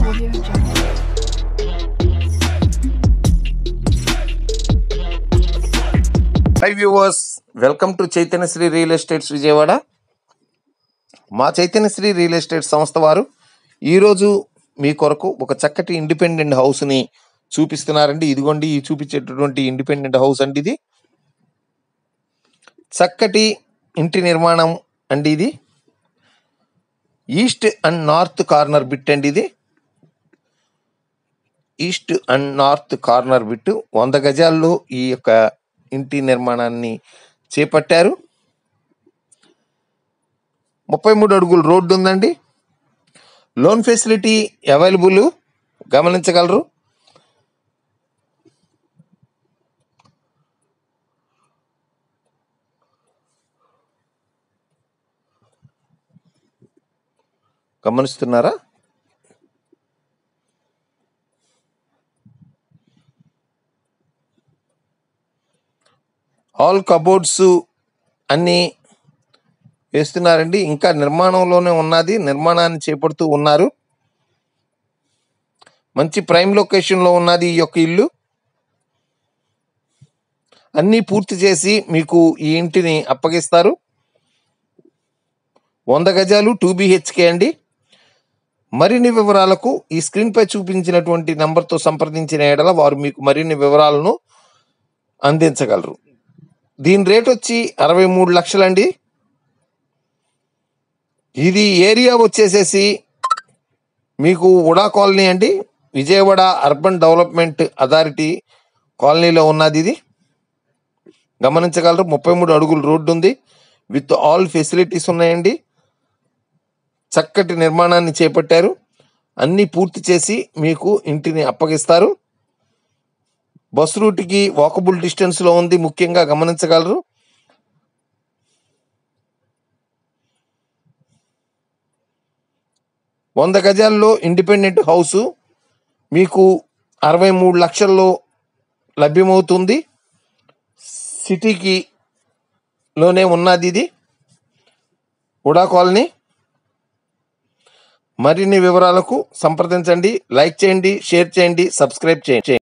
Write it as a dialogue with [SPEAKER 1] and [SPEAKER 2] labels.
[SPEAKER 1] Audio Jungle.
[SPEAKER 2] Hi viewers, welcome to Chaitanyasri real estates Vijayawada. మా Chaitanyasri real estate సంస్థ వారు ఈరోజు మీ కొరకు ఒక చక్కటి ఇండిపెండెంట్ హౌస్ని చూపిస్తున్నారండి. ఇదిగోండి, ఈ చూపించేటటువంటి ఇండిపెండెంట్ హౌస్ అండి. ఇది చక్కటి ఇంటి నిర్మాణం అండి. ఇది east and north corner bit అండి. ఇది east and north corner bit 100 గజాల్లో ఈ యొక్క ఇంటి నిర్మాణాన్ని చేపట్టారు. 33 అడుగుల రోడ్డు ఉందండి. లోన్ ఫెసిలిటీ అవైలబుల్, గమనించగలరు. గమనిస్తున్నారా? ఆల్ కబోర్డ్స్ అన్నీ వేస్తున్నారండి. ఇంకా నిర్మాణంలోనే ఉన్నది, నిర్మాణాన్ని చేపడుతూ ఉన్నారు. మంచి ప్రైమ్ లొకేషన్లో ఉన్నది ఈ యొక్క ఇల్లు. అన్నీ పూర్తి చేసి మీకు ఈ ఇంటిని అప్పగిస్తారు. 100 గజాలు 2 BHK అండి. మరిన్ని వివరాలకు ఈ స్క్రీన్పై చూపించినటువంటి నంబర్తో సంప్రదించిన ఎడల వారు మీకు మరిన్ని వివరాలను అందించగలరు. దీని రేట్ వచ్చి 63 లక్షలండి. ఇది ఏరియా వచ్చేసేసి మీకు ఉడా కాలనీ అండి. విజయవాడ అర్బన్ డెవలప్మెంట్ అథారిటీ కాలనీలో ఉన్నది. ఇది గమనించగలరు. 33 అడుగుల రోడ్డు ఉంది. విత్ ఆల్ ఫెసిలిటీస్ ఉన్నాయండి. చక్కటి నిర్మాణాన్ని చేపట్టారు. అన్నీ పూర్తి చేసి మీకు ఇంటిని అప్పగిస్తారు. బస్ రూట్కి వాకబుల్ డిస్టెన్స్లో ఉంది. ముఖ్యంగా గమనించగలరు. వంద గజాల్లో ఇండిపెండెంట్ హౌసు మీకు 63 లక్షల్లో లభ్యమవుతుంది. సిటీకి లోనే ఉన్నది ఇది, ఉడా కాలనీ. మరిన్ని వివరాలకు సంప్రదించండి. లైక్ చేయండి, షేర్ చేయండి, సబ్స్క్రైబ్ చేయండి.